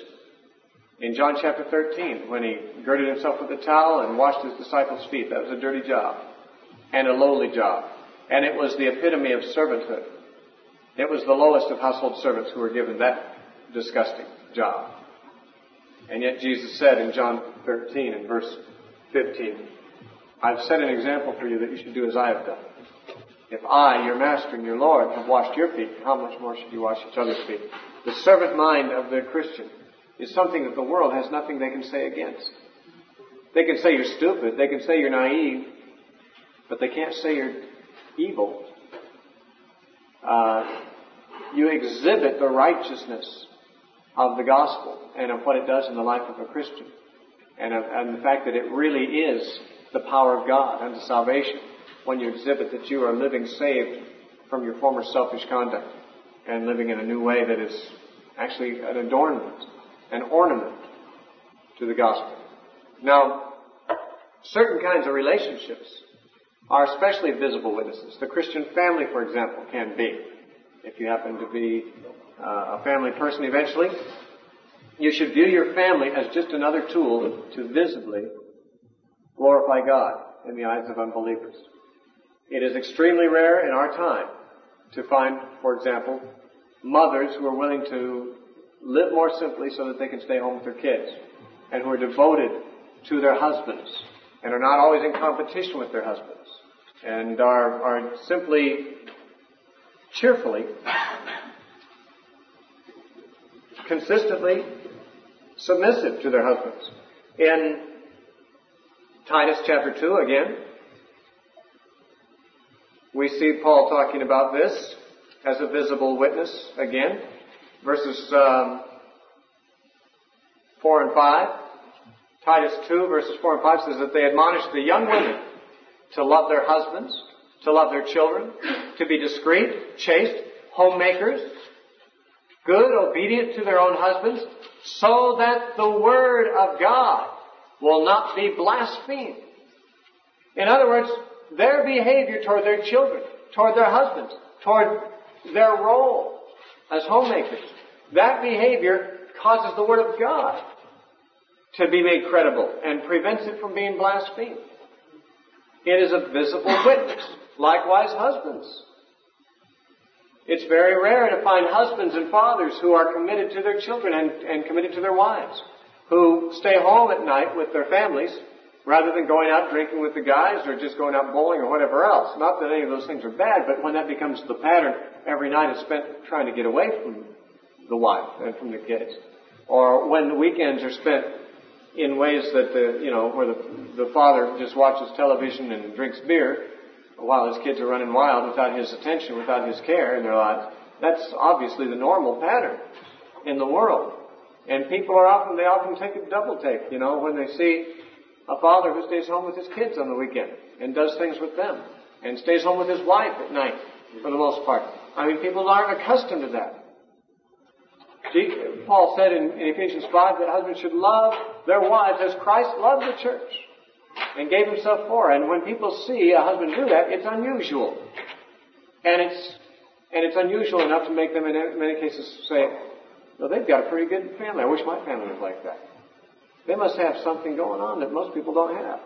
in John chapter 13 when he girded himself with a towel and washed his disciples' feet. That was a dirty job and a lowly job. And it was the epitome of servanthood. It was the lowest of household servants who were given that disgusting job. And yet Jesus said in John 13 and verse 15, I've set an example for you that you should do as I have done. If I, your master and your Lord, have washed your feet, how much more should you wash each other's feet? The servant mind of the Christian is something that the world has nothing they can say against. They can say you're stupid, they can say you're naive, but they can't say you're evil. You exhibit the righteousness of the gospel and of what it does in the life of a Christian, and the fact that it really is the power of God unto salvation when you exhibit that you are living saved from your former selfish conduct and living in a new way that is actually an adornment, an ornament to the gospel. Now, certain kinds of relationships are especially visible witnesses. The Christian family, for example, can be. If you happen to be a family person eventually, you should view your family as just another tool to visibly glorify God in the eyes of unbelievers. It is extremely rare in our time to find, for example, mothers who are willing to live more simply so that they can stay home with their kids, and who are devoted to their husbands and are not always in competition with their husbands, and are simply cheerfully, consistently submissive to their husbands. In Titus chapter 2, again, we see Paul talking about this as a visible witness again. Verses 4 and 5. Titus 2, verses 4 and 5 says that they admonish the young women to love their husbands, to love their children, to be discreet, chaste, homemakers, good, obedient to their own husbands, so that the word of God will not be blasphemed. In other words, their behavior toward their children, toward their husbands, toward their role as homemakers, that behavior causes the word of God to be made credible and prevents it from being blasphemed. It is a visible witness. Likewise, husbands. It's very rare to find husbands and fathers who are committed to their children and committed to their wives, who stay home at night with their families rather than going out drinking with the guys or just going out bowling or whatever else. Not that any of those things are bad, but when that becomes the pattern, every night is spent trying to get away from the wife and from the kids. Or when the weekends are spent in ways that, where the father just watches television and drinks beer while his kids are running wild without his attention, without his care in their lives. That's obviously the normal pattern in the world. And people they often take a double take, when they see a father who stays home with his kids on the weekend and does things with them and stays home with his wife at night for the most part. I mean, people aren't accustomed to that. Paul said in Ephesians 5 that husbands should love their wives as Christ loved the church and gave himself for her. And when people see a husband do that, it's unusual. And it's unusual enough to make them in many cases say, well, they've got a pretty good family. I wish my family was like that. They must have something going on that most people don't have.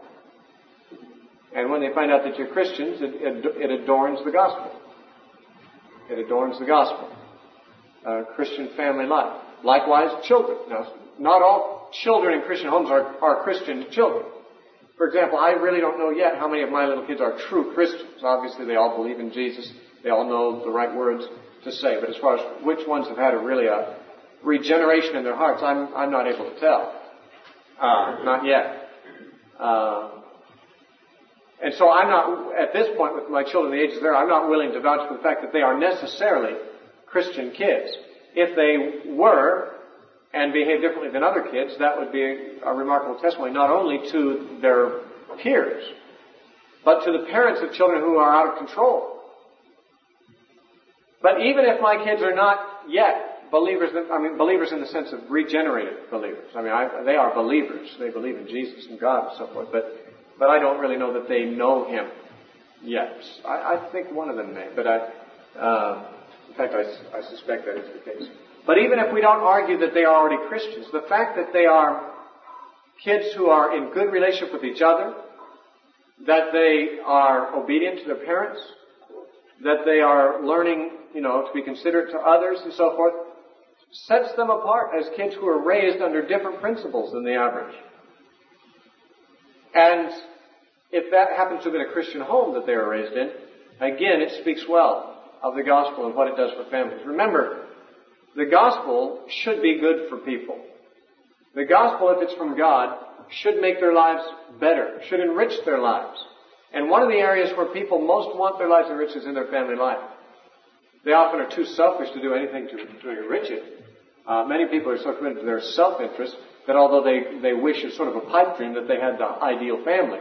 And when they find out that you're Christians, it adorns the gospel. It adorns the gospel. Christian family life. Likewise, children. Now, not all children in Christian homes are Christian children. For example, I really don't know yet how many of my little kids are true Christians. Obviously, they all believe in Jesus. They all know the right words to say. But as far as which ones have had a regeneration in their hearts, I'm not able to tell. Not yet. And so I'm not, at this point with my children, the ages there, I'm not willing to vouch for the fact that they are necessarily Christian kids. If they were and behaved differently than other kids, that would be a remarkable testimony, not only to their peers, but to the parents of children who are out of control. But even if my kids are not yet believers in the sense of regenerated believers. They are believers. They believe in Jesus and God and so forth. But I don't really know that they know Him yet. I think one of them may, but in fact, I suspect that is the case. But even if we don't argue that they are already Christians, the fact that they are kids who are in good relationship with each other, that they are obedient to their parents, that they are learning, to be considerate to others and so forth, sets them apart as kids who are raised under different principles than the average. And if that happens to have been a Christian home that they were raised in, again, it speaks well of the gospel and what it does for families. Remember, the gospel should be good for people. The gospel, if it's from God, should make their lives better, should enrich their lives. And one of the areas where people most want their lives enriched is in their family life. They often are too selfish to do anything to enrich it. Many people are so committed to their self-interest that although they wish it's sort of a pipe dream that they had the ideal family,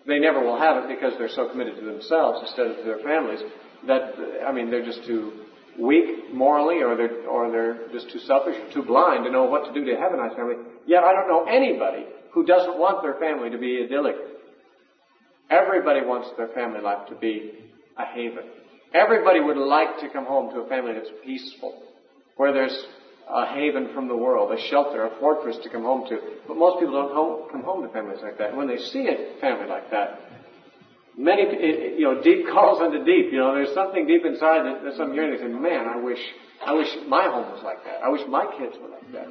they never will have it because they're so committed to themselves instead of to their families that, they're just too weak morally, or they're just too selfish or too blind to know what to do to have a nice family. Yet I don't know anybody who doesn't want their family to be idyllic. Everybody wants their family life to be a haven. Everybody would like to come home to a family that's peaceful, where there's a haven from the world, a shelter, a fortress to come home to. But most people don't come home to families like that. And when they see a family like that, deep calls unto deep. There's something deep inside that some yearning. They say, man, I wish my home was like that. I wish my kids were like that.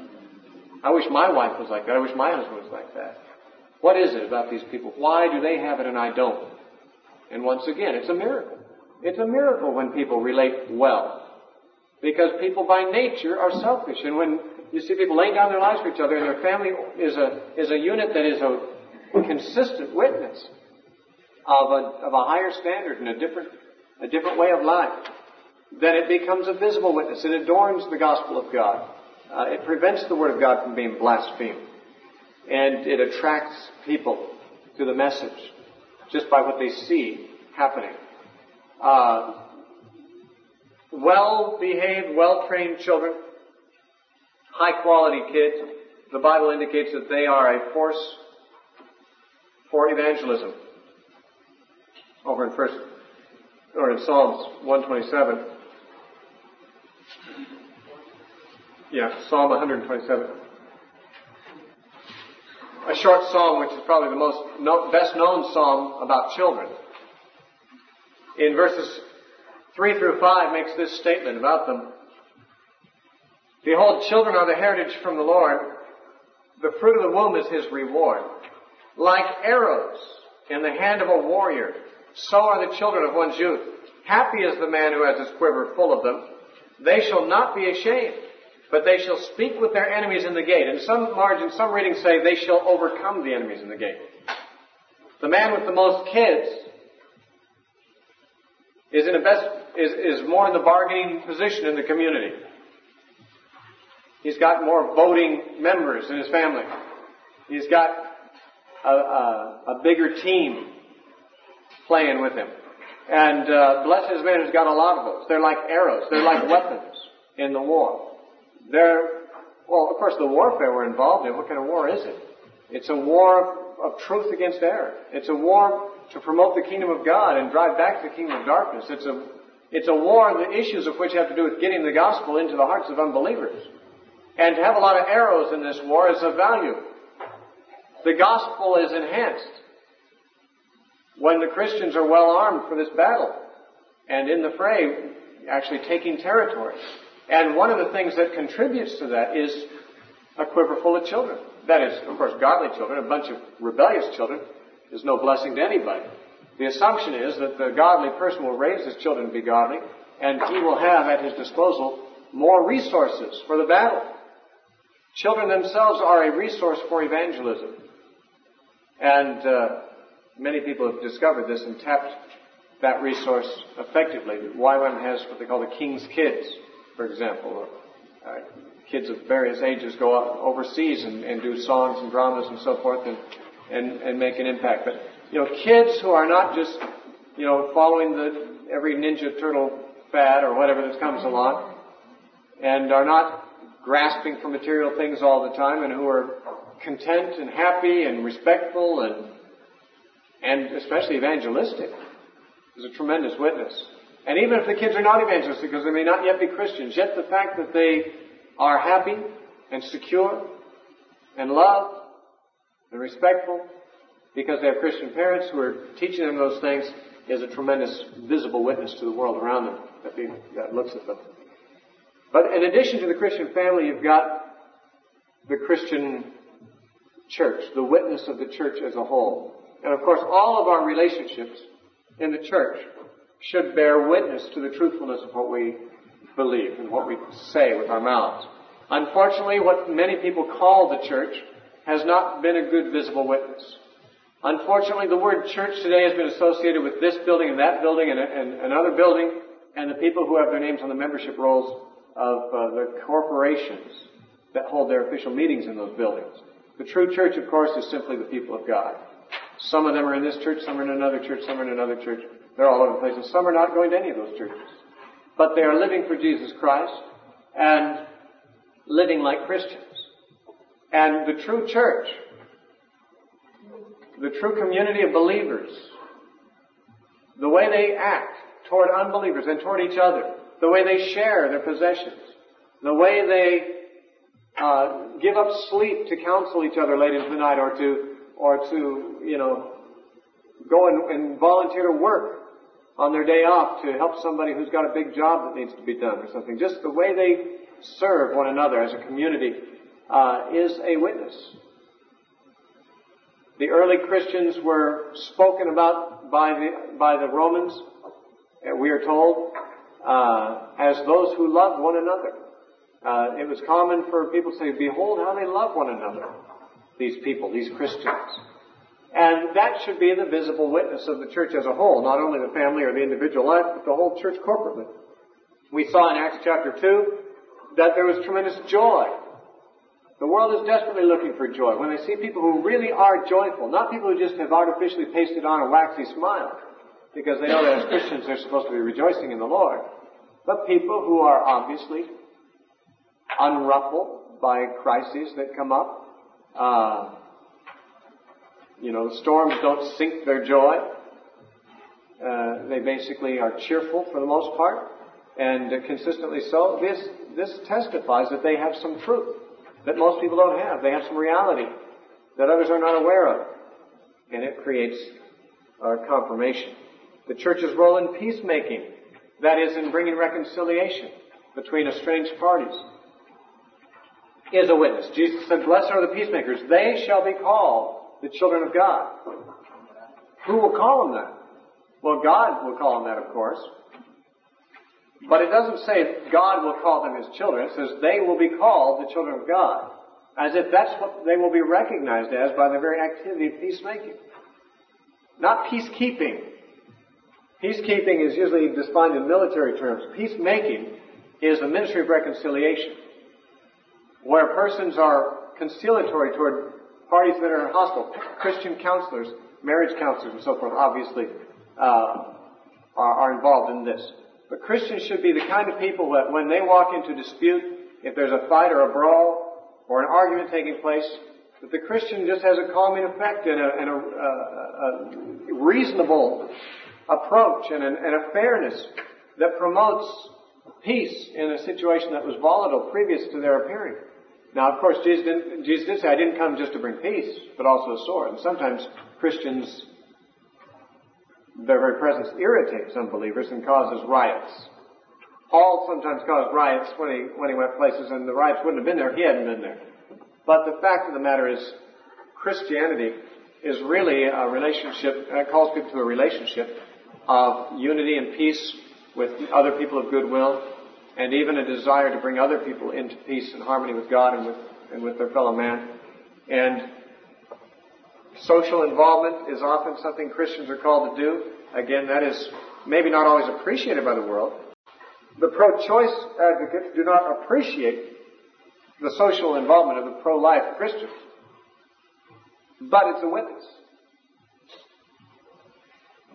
I wish my wife was like that. I wish my husband was like that. What is it about these people? Why do they have it and I don't? And once again, it's a miracle. It's a miracle when people relate well. Because people by nature are selfish. And when you see people laying down their lives for each other and their family is a unit that is a consistent witness of a higher standard and a different way of life, then it becomes a visible witness. It adorns the gospel of God. It prevents the word of God from being blasphemed. And it attracts people to the message just by what they see happening. Well-behaved, well-trained children, high-quality kids, the Bible indicates that they are a force for evangelism. Over in Psalms 127. Psalm 127. A short psalm which is probably the best known psalm about children. In verses 3 through 5 makes this statement about them. Behold, children are the heritage from the Lord. The fruit of the womb is his reward. Like arrows in the hand of a warrior, so are the children of one's youth. Happy is the man who has his quiver full of them. They shall not be ashamed, but they shall speak with their enemies in the gate. In some margins, some readings say they shall overcome the enemies in the gate. The man with the most kids is more in the bargaining position in the community. He's got more voting members in his family. He's got a bigger team playing with him. And blessed is the man who's got a lot of those. They're like arrows. They're like weapons in the war. Of course, the warfare we're involved in, what kind of war is it? It's a war of truth against error. It's a war to promote the kingdom of God and drive back the kingdom of darkness. It's a war, the issues of which have to do with getting the gospel into the hearts of unbelievers. And to have a lot of arrows in this war is of value. The gospel is enhanced when the Christians are well armed for this battle and in the fray, actually taking territory. And one of the things that contributes to that is a quiver full of children. That is, of course, godly children. A bunch of rebellious children is no blessing to anybody. The assumption is that the godly person will raise his children to be godly, and he will have at his disposal more resources for the battle. Children themselves are a resource for evangelism. And many people have discovered this and tapped that resource effectively. YWAM has what they call the King's Kids, for example. Kids of various ages go out overseas and do songs and dramas and so forth and make an impact. But, kids who are not just, following every Ninja Turtle fad or whatever that comes along and are not grasping for material things all the time and who are content and happy and respectful and especially evangelistic is a tremendous witness. And even if the kids are not evangelistic, because they may not yet be Christians, yet the fact that they are happy and secure and loved and respectful because they have Christian parents who are teaching them those things is a tremendous visible witness to the world around them that looks at them. But in addition to the Christian family, you've got the Christian church, the witness of the church as a whole. And of course, all of our relationships in the church should bear witness to the truthfulness of what we believe and what we say with our mouths. Unfortunately, what many people call the church has not been a good visible witness. Unfortunately, the word church today has been associated with this building and that building and another building, and the people who have their names on the membership rolls of the corporations that hold their official meetings in those buildings. The true church, of course, is simply the people of God. Some of them are in this church, some are in another church, some are in another church. They're all over the place, and some are not going to any of those churches. but they are living for Jesus Christ and living like Christians. And the true church, the true community of believers, the way they act toward unbelievers and toward each other, the way they share their possessions, the way they give up sleep to counsel each other late into the night, or to go and volunteer to work on their day off to help somebody who's got a big job that needs to be done or something. Just the way they serve one another as a community is a witness. The early Christians were spoken about by the Romans, we are told, as those who loved one another. It was common for people to say, "Behold how they love one another," these people, these Christians. And that should be the visible witness of the church as a whole, not only the family or the individual life, but the whole church corporately. We saw in Acts chapter 2 that there was tremendous joy. The world is desperately looking for joy. When they see people who really are joyful, not people who just have artificially pasted on a waxy smile, because they know that as Christians they're supposed to be rejoicing in the Lord, but people who are obviously unruffled by crises that come up. The storms don't sink their joy. They basically are cheerful for the most part, and consistently so. This testifies that they have some truth that most people don't have. They have some reality that others are not aware of, and it creates confirmation. The church's role in peacemaking, that is, in bringing reconciliation between estranged parties, is a witness. Jesus said, "Blessed are the peacemakers. They shall be called the children of God." Who will call them that? Well, God will call them that, of course. But it doesn't say God will call them His children. It says they will be called the children of God, as if that's what they will be recognized as by the very activity of peacemaking. Not peacekeeping. Peacekeeping is usually defined in military terms. Peacemaking is the ministry of reconciliation, where persons are conciliatory toward parties that are hostile. Christian counselors, marriage counselors and so forth, obviously, are involved in this. But Christians should be the kind of people that when they walk into dispute, if there's a fight or a brawl or an argument taking place, that the Christian just has a calming effect and a reasonable approach and a fairness that promotes peace in a situation that was volatile previous to their appearing. Now, of course, Jesus did say, "I didn't come just to bring peace, but also a sword." And sometimes Christians, their very presence irritates unbelievers and causes riots. Paul sometimes caused riots when he went places, and the riots wouldn't have been there if he hadn't been there. But the fact of the matter is, Christianity is really a relationship, and it calls people to a relationship of unity and peace with other people of goodwill, and even a desire to bring other people into peace and harmony with God and with their fellow man. And social involvement is often something Christians are called to do. Again, that is maybe not always appreciated by the world. The pro-choice advocates do not appreciate the social involvement of the pro-life Christians. But it's a witness.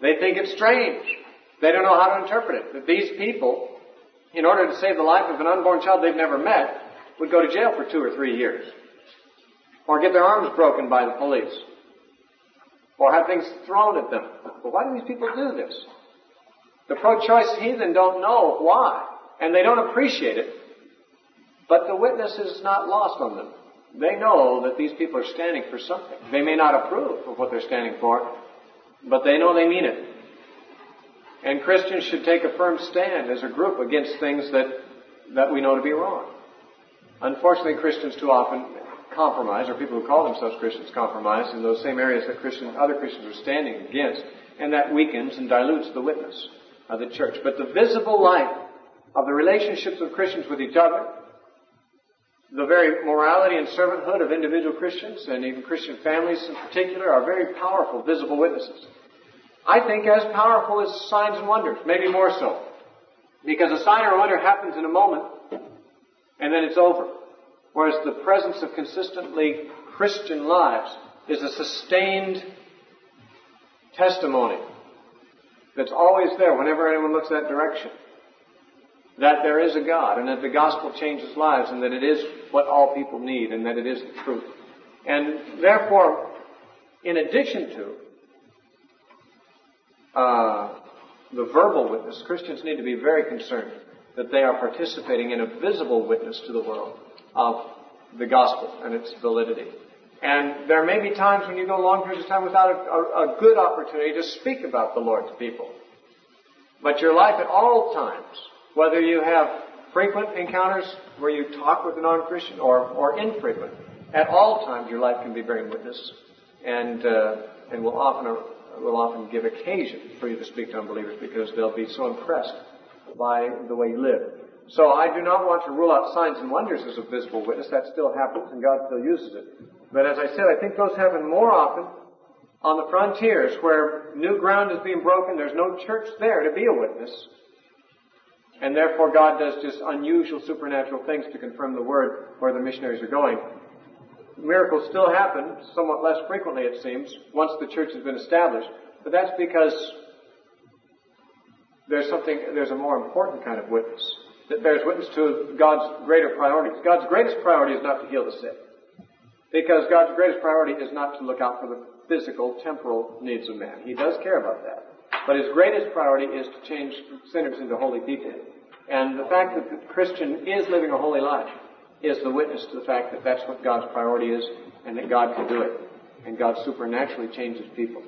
They think it's strange. They don't know how to interpret it. That these people, in order to save the life of an unborn child they've never met, would go to jail for 2 or 3 years. Or get their arms broken by the police. Or have things thrown at them. Well, why do these people do this? The pro-choice heathen don't know why. And they don't appreciate it. But the witness is not lost on them. They know that these people are standing for something. They may not approve of what they're standing for, but they know they mean it. And Christians should take a firm stand as a group against things that we know to be wrong. Unfortunately, Christians too often compromise, or people who call themselves Christians compromise in those same areas that other Christians are standing against, and that weakens and dilutes the witness of the church. But the visible life of the relationships of Christians with each other, the very morality and servanthood of individual Christians, and even Christian families in particular, are very powerful, visible witnesses. I think as powerful as signs and wonders, maybe more so. Because a sign or a wonder happens in a moment, and then it's over. Whereas the presence of consistently Christian lives is a sustained testimony that's always there whenever anyone looks that direction. that there is a God, and that the gospel changes lives, and that it is what all people need, and that it is the truth. And therefore, in addition to the verbal witness, Christians need to be very concerned that they are participating in a visible witness to the world of the gospel and its validity. And there may be times when you go long periods of time without a good opportunity to speak about the Lord to people. But your life at all times, whether you have frequent encounters where you talk with a non-Christian or infrequent, at all times your life can be bearing witness and will often give occasion for you to speak to unbelievers because they'll be so impressed by the way you live. So I do not want to rule out signs and wonders as a visible witness. That still happens and God still uses it. But as I said, I think those happen more often on the frontiers where new ground is being broken. There's no church there to be a witness. And therefore God does just unusual supernatural things to confirm the word where the missionaries are going. Miracles still happen, somewhat less frequently it seems, once the church has been established. But that's because there's a more important kind of witness that bears witness to God's greater priorities. God's greatest priority is not to heal the sick, because God's greatest priority is not to look out for the physical, temporal needs of man. He does care about that. But His greatest priority is to change sinners into holy people. And the fact that the Christian is living a holy life is the witness to the fact that that's what God's priority is, and that God can do it. And God supernaturally changes people.